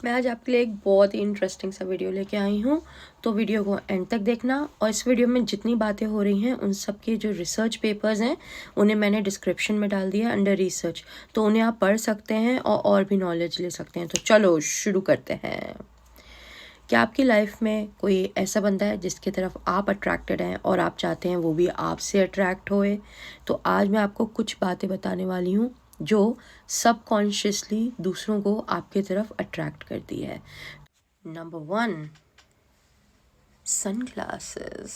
मैं आज आपके लिए एक बहुत ही इंटरेस्टिंग सा वीडियो लेके आई हूँ। तो वीडियो को एंड तक देखना। और इस वीडियो में जितनी बातें हो रही हैं उन सब के जो रिसर्च पेपर्स हैं उन्हें मैंने डिस्क्रिप्शन में डाल दिया अंडर रिसर्च, तो उन्हें आप पढ़ सकते हैं और भी नॉलेज ले सकते हैं। तो चलो शुरू करते हैं। क्या आपकी लाइफ में कोई ऐसा बंदा है जिसकी तरफ आप अट्रैक्टेड हैं और आप चाहते हैं वो भी आपसे अट्रैक्ट होए? तो आज मैं आपको कुछ बातें बताने वाली हूँ जो सबकॉन्शियसली दूसरों को आपकी तरफ अट्रैक्ट करती है। Number 1, sunglasses.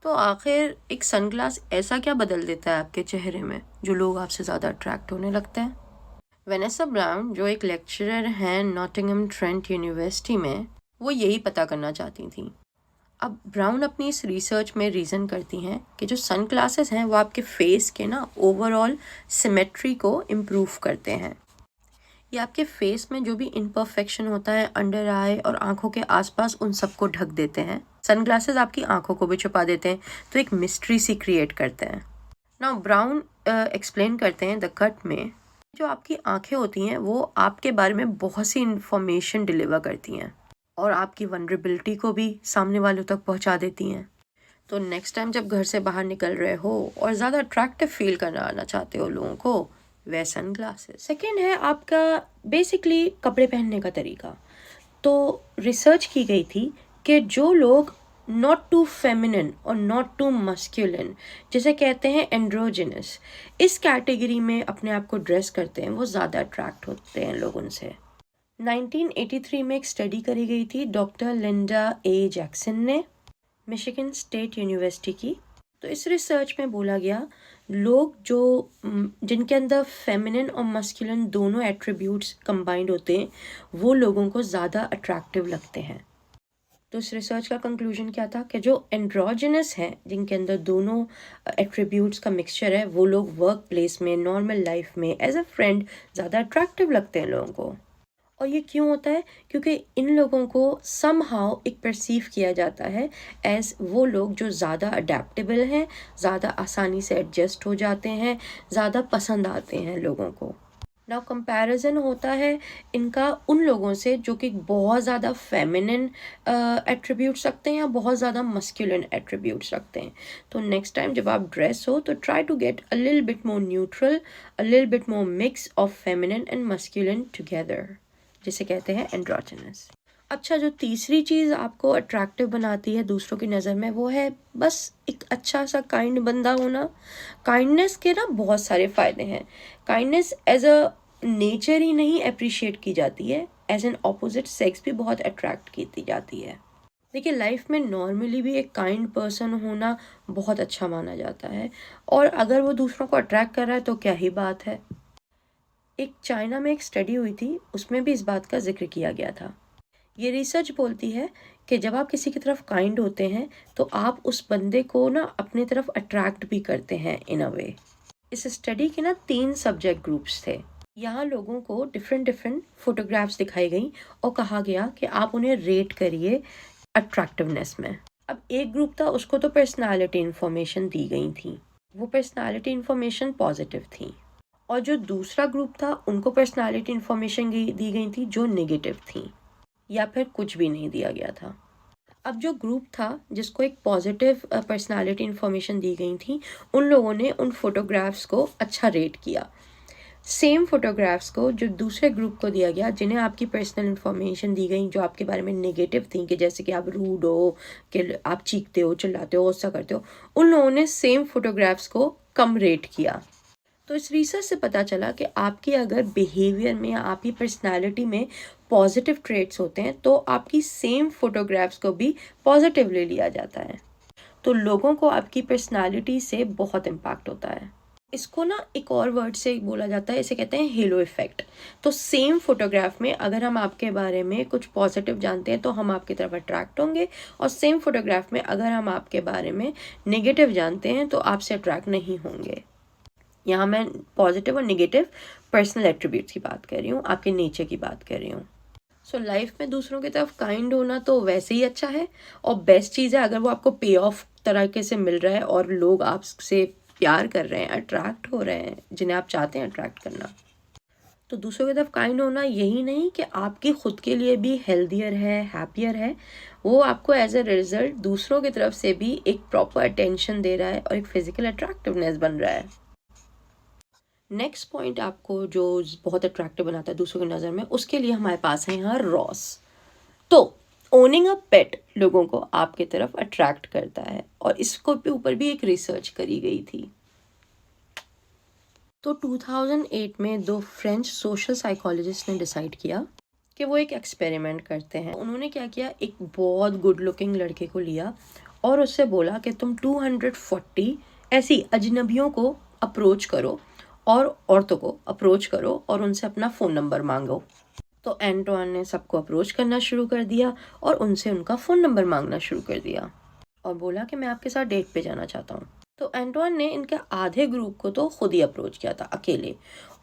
तो आखिर एक सनग्लास ऐसा क्या बदल देता है आपके चेहरे में जो लोग आपसे ज़्यादा अट्रैक्ट होने लगते हैं? वेनेसा ब्राउन जो एक लेक्चरर हैं नॉटिंघम ट्रेंट यूनिवर्सिटी में, वो यही पता करना चाहती थी। अब ब्राउन अपनी इस रिसर्च में रीज़न करती हैं कि जो सन ग्लासेस हैं वो आपके फेस के ना ओवरऑल सिमेट्री को इम्प्रूव करते हैं। ये आपके फेस में जो भी इम्परफेक्शन होता है अंडर आई और आंखों के आसपास, उन सबको ढक देते हैं। सन ग्लासेस आपकी आंखों को भी छुपा देते हैं, तो एक मिस्ट्री सी क्रिएट करते हैं। नाउ ब्राउन एक्सप्लेन करते हैं द कट में, जो आपकी आंखें होती हैं वो आपके बारे में बहुत सी इंफॉर्मेशन डिलीवर करती हैं और आपकी वनरेबिलिटी को भी सामने वालों तक पहुंचा देती हैं। तो नेक्स्ट टाइम जब घर से बाहर निकल रहे हो और ज़्यादा अट्रैक्टिव फील कराना चाहते हो लोगों को, वे सन ग्लासेस। सेकेंड है आपका बेसिकली कपड़े पहनने का तरीका। तो रिसर्च की गई थी कि जो लोग नॉट टू फेमिनिन और नॉट टू मस्कुलिन, जिसे कहते हैं एंड्रोजिनस, इस कैटेगरी में अपने आप को ड्रेस करते हैं, वो ज़्यादा अट्रैक्ट होते हैं लोग उनसे। 1983 में एक स्टडी करी गई थी डॉक्टर लिंडा ए जैक्सन ने, मिशिगन स्टेट यूनिवर्सिटी की। तो इस रिसर्च में बोला गया लोग जो जिनके अंदर फेमिनिन और मस्कुलिन दोनों एट्रीब्यूट्स कंबाइंड होते हैं वो लोगों को ज़्यादा अट्रैक्टिव लगते हैं। तो इस रिसर्च का कंक्लूजन क्या था कि जो एंड्रोजिनस हैं, जिनके अंदर दोनों एट्रीब्यूट्स का मिक्सचर है, वो लोग वर्क प्लेस में, नॉर्मल लाइफ में, एज अ फ्रेंड ज़्यादा अट्रैक्टिव लगते हैं लोगों को। और ये क्यों होता है? क्योंकि इन लोगों को समहाउ एक परसीव किया जाता है एज वो लोग जो ज़्यादा अडेप्टेबल हैं, ज़्यादा आसानी से एडजस्ट हो जाते हैं, ज़्यादा पसंद आते हैं लोगों को। नाउ कंपैरिजन होता है इनका उन लोगों से जो कि बहुत ज़्यादा फेमिनिन एट्रीब्यूट्स रखते हैं या बहुत ज़्यादा मस्कुलिन एट्रीब्यूट्स रखते हैं। तो नेक्स्ट टाइम जब आप ड्रेस हो तो try to get a little bit more neutral, a little bit more mix of feminine and masculine together, जिसे कहते हैं एंड्रोजिनस। अच्छा, जो तीसरी चीज़ आपको अट्रैक्टिव बनाती है दूसरों की नज़र में, वो है बस एक अच्छा सा काइंड बंदा होना। काइंडनेस के ना बहुत सारे फ़ायदे हैं। काइंडनेस एज अ नेचर ही नहीं अप्रिशिएट की जाती है, एज एन ऑपोजिट सेक्स भी बहुत अट्रैक्ट की जाती है। देखिए, लाइफ में नॉर्मली भी एक काइंड पर्सन होना बहुत अच्छा माना जाता है, और अगर वो दूसरों को अट्रैक्ट कर रहा है तो क्या ही बात है। एक चाइना में एक स्टडी हुई थी, उसमें भी इस बात का जिक्र किया गया था। ये रिसर्च बोलती है कि जब आप किसी की तरफ काइंड होते हैं तो आप उस बंदे को ना अपनी तरफ अट्रैक्ट भी करते हैं इन अ वे। इस स्टडी के ना 3 सब्जेक्ट ग्रुप्स थे। यहाँ लोगों को डिफरेंट डिफरेंट फोटोग्राफ्स दिखाई गई और कहा गया कि आप उन्हें रेट करिए अट्रैक्टिवनेस में। अब एक ग्रुप था, उसको तो पर्सनालिटी इन्फॉर्मेशन दी गई थी, वो पर्सनालिटी इन्फॉर्मेशन पॉजिटिव थी। और जो दूसरा ग्रुप था उनको पर्सनालिटी इन्फॉर्मेशन दी गई थी जो नेगेटिव थी, या फिर कुछ भी नहीं दिया गया था। अब जो ग्रुप था जिसको एक पॉजिटिव पर्सनालिटी इन्फॉर्मेशन दी गई थी, उन लोगों ने उन फोटोग्राफ्स को अच्छा रेट किया। सेम फोटोग्राफ्स को जो दूसरे ग्रुप को दिया गया, जिन्हें आपकी पर्सनल इन्फॉर्मेशन दी गई जो आपके बारे में नेगेटिव थी, कि जैसे कि आप रूड हो, कि आप चीखते हो, चिल्लाते हो, गुस्सा करते हो, उन लोगों ने सेम फोटोग्राफ्स को कम रेट किया। तो इस रिसर्च से पता चला कि आपकी अगर बिहेवियर में या आपकी पर्सनालिटी में पॉजिटिव ट्रेट्स होते हैं तो आपकी सेम फोटोग्राफ्स को भी पॉजिटिवली लिया जाता है। तो लोगों को आपकी पर्सनालिटी से बहुत इम्पैक्ट होता है। इसको ना एक और वर्ड से बोला जाता है, इसे कहते हैं हेलो इफेक्ट। तो सेम फोटोग्राफ में अगर हम आपके बारे में कुछ पॉजिटिव जानते हैं तो हम आपकी तरफ अट्रैक्ट होंगे, और सेम फोटोग्राफ में अगर हम आपके बारे में नेगेटिव जानते हैं तो आपसे अट्रैक्ट नहीं होंगे। यहाँ मैं पॉजिटिव और नेगेटिव पर्सनल एट्रीब्यूट्स की बात कर रही हूँ, आपके नेचर की बात कर रही हूँ। सो लाइफ में दूसरों की तरफ काइंड होना तो वैसे ही अच्छा है, और बेस्ट चीज़ है अगर वो आपको पे ऑफ तरीके से मिल रहा है और लोग आपसे प्यार कर रहे हैं, अट्रैक्ट हो रहे हैं, जिन्हें आप चाहते हैं अट्रैक्ट करना। तो दूसरों की तरफ काइंड होना यही नहीं कि आपकी खुद के लिए भी हेल्दियर है, हैप्पियर है, वो आपको एज अ रिजल्ट दूसरों की तरफ से भी एक प्रॉपर अटेंशन दे रहा है और एक फिजिकल अट्रैक्टिवनेस बन रहा है। नेक्स्ट पॉइंट आपको जो बहुत अट्रैक्टिव बनाता है दूसरों की नज़र में, उसके लिए हमारे पास है यहाँ रॉस। तो ओनिंग अ पेट लोगों को आपकी तरफ अट्रैक्ट करता है और इसको ऊपर भी एक रिसर्च करी गई थी। तो 2008 में 2 फ्रेंच सोशल साइकोलॉजिस्ट ने डिसाइड किया कि वो एक एक्सपेरिमेंट करते हैं। उन्होंने क्या किया, एक बहुत गुड लुकिंग लड़के को लिया और उससे बोला कि तुम 240 ऐसी अजनबियों को अप्रोच करो और औरतों को अप्रोच करो और उनसे अपना फ़ोन नंबर मांगो। तो एंटोन ने सबको अप्रोच करना शुरू कर दिया और उनसे उनका फ़ोन नंबर मांगना शुरू कर दिया और बोला कि मैं आपके साथ डेट पे जाना चाहता हूँ। तो एंटोन ने इनके आधे ग्रुप को तो खुद ही अप्रोच किया था अकेले,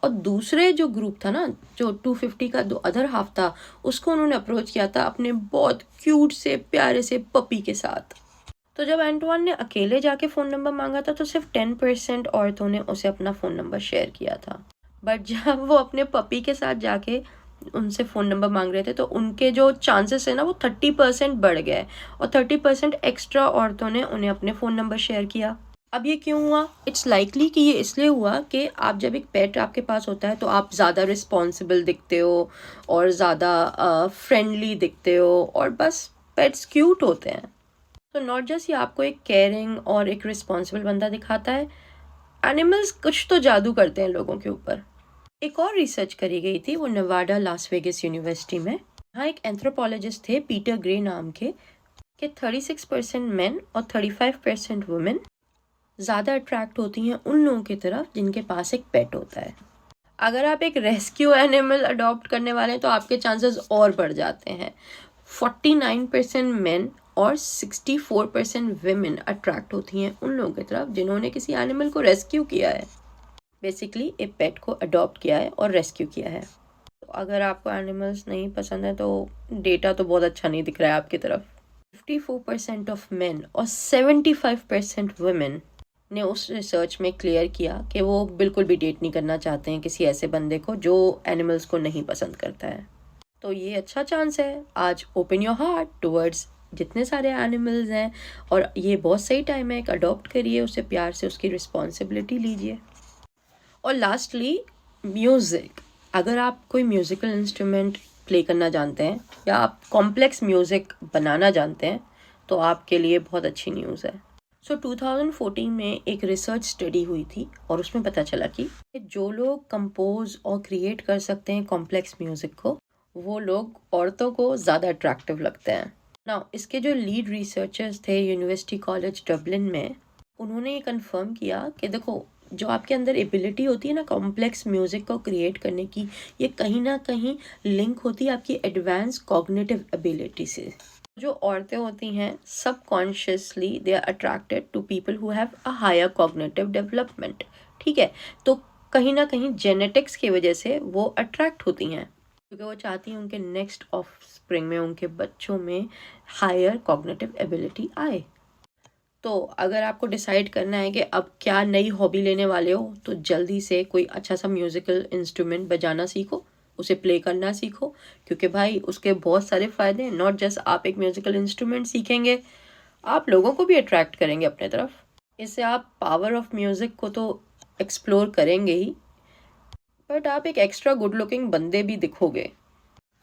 और दूसरे जो ग्रुप था ना, जो 250 का अदर हाफ था, उसको उन्होंने अप्रोच किया था अपने बहुत क्यूट से प्यारे से पपी के साथ। तो जब एंटोन ने अकेले जाके फ़ोन नंबर मांगा था तो सिर्फ 10% औरतों ने उसे अपना फ़ोन नंबर शेयर किया था। बट जब वो अपने पपी के साथ जाके उनसे फ़ोन नंबर मांग रहे थे तो उनके जो चांसेस है ना वो 30% बढ़ गए और 30% एक्स्ट्रा औरतों ने उन्हें अपने फ़ोन नंबर शेयर किया। अब ये क्यों हुआ? इट्स लाइकली कि ये इसलिए हुआ कि आप जब एक पेट आपके पास होता है तो आप ज़्यादा रिस्पॉन्सिबल दिखते हो और ज़्यादा फ्रेंडली दिखते हो और बस पेट्स क्यूट होते हैं। तो नॉट जस्ट ये आपको एक केयरिंग और एक रिस्पॉन्सिबल बंदा दिखाता है, एनिमल्स कुछ तो जादू करते हैं लोगों के ऊपर। एक और रिसर्च करी गई थी वो नेवाडा लास वेगस यूनिवर्सिटी में। यहाँ एक एंथ्रोपोलॉजिस्ट थे पीटर ग्रे नाम के, 36% मेन और 35% वुमेन ज़्यादा अट्रैक्ट होती हैं उन लोगों की तरफ जिनके पास एक पेट होता है। अगर आप एक रेस्क्यू एनिमल अडॉप्ट करने वाले हैं तो आपके चांसेस और बढ़ जाते हैं। 49% मेन और 64% विमेन अट्रैक्ट होती हैं उन लोगों की तरफ जिन्होंने किसी एनिमल को रेस्क्यू किया है, बेसिकली एक पेट को अडॉप्ट किया है और रेस्क्यू किया है। तो अगर आपको एनिमल्स नहीं पसंद है तो डेटा तो बहुत अच्छा नहीं दिख रहा है आपकी तरफ। 54% ऑफ मेन और 75% वुमेन ने उस रिसर्च में क्लियर किया कि वो बिल्कुल भी डेट नहीं करना चाहते हैं किसी ऐसे बंदे को जो एनिमल्स को नहीं पसंद करता है। तो ये अच्छा चांस है, आज ओपन योर हार्ट टुवर्ड्स जितने सारे एनिमल्स हैं और ये बहुत सही टाइम है, एक अडॉप्ट करिए, उसे प्यार से उसकी रिस्पॉन्सिबिलिटी लीजिए। और लास्टली म्यूज़िक, अगर आप कोई म्यूज़िकल इंस्ट्रूमेंट प्ले करना जानते हैं या आप कॉम्प्लेक्स म्यूज़िक बनाना जानते हैं तो आपके लिए बहुत अच्छी न्यूज़ है। 2014 में एक रिसर्च स्टडी हुई थी और उसमें पता चला कि जो लोग कंपोज और क्रिएट कर सकते हैं कॉम्प्लेक्स म्यूज़िक को, वो लोग औरतों को ज़्यादा अट्रैक्टिव लगते हैं। नाउ इसके जो लीड रिसर्चर्स थे यूनिवर्सिटी कॉलेज डबलिन में, उन्होंने ये कंफर्म किया कि देखो जो आपके अंदर एबिलिटी होती है ना कॉम्प्लेक्स म्यूज़िक को क्रिएट करने की, ये कहीं ना कहीं लिंक होती है आपकी एडवांस कॉग्निटिव एबिलिटी से। जो औरतें होती हैं subconsciously they are attracted to people who have a higher cognitive development, ठीक है। तो कहीं ना कहीं जेनेटिक्स की वजह से वो अट्रैक्ट होती हैं क्योंकि वो चाहती हैं उनके नेक्स्ट ऑफ स्प्रिंग में, उनके बच्चों में हायर कॉग्निटिव एबिलिटी आए। तो अगर आपको डिसाइड करना है कि अब क्या नई हॉबी लेने वाले हो तो जल्दी से कोई अच्छा सा म्यूज़िकल इंस्ट्रूमेंट बजाना सीखो, उसे प्ले करना सीखो, क्योंकि भाई उसके बहुत सारे फ़ायदे हैं। नॉट जस्ट आप एक म्यूज़िकल इंस्ट्रूमेंट सीखेंगे, आप लोगों को भी अट्रैक्ट करेंगे अपने तरफ। इससे आप पावर ऑफ म्यूज़िक को तो एक्सप्लोर करेंगे ही, बट आप एक एक्स्ट्रा गुड लुकिंग बंदे भी दिखोगे।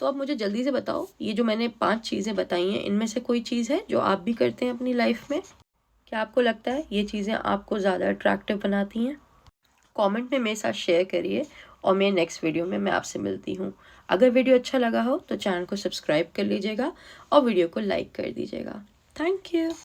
तो अब मुझे जल्दी से बताओ, ये जो मैंने 5 चीज़ें बताई हैं इनमें से कोई चीज़ है जो आप भी करते हैं अपनी लाइफ में? क्या आपको लगता है ये चीज़ें आपको ज़्यादा अट्रैक्टिव बनाती हैं? कमेंट में मेरे साथ शेयर करिए और मेरे नेक्स्ट वीडियो में मैं आपसे मिलती हूँ। अगर वीडियो अच्छा लगा हो तो चैनल को सब्सक्राइब कर लीजिएगा और वीडियो को लाइक कर दीजिएगा। Thank you.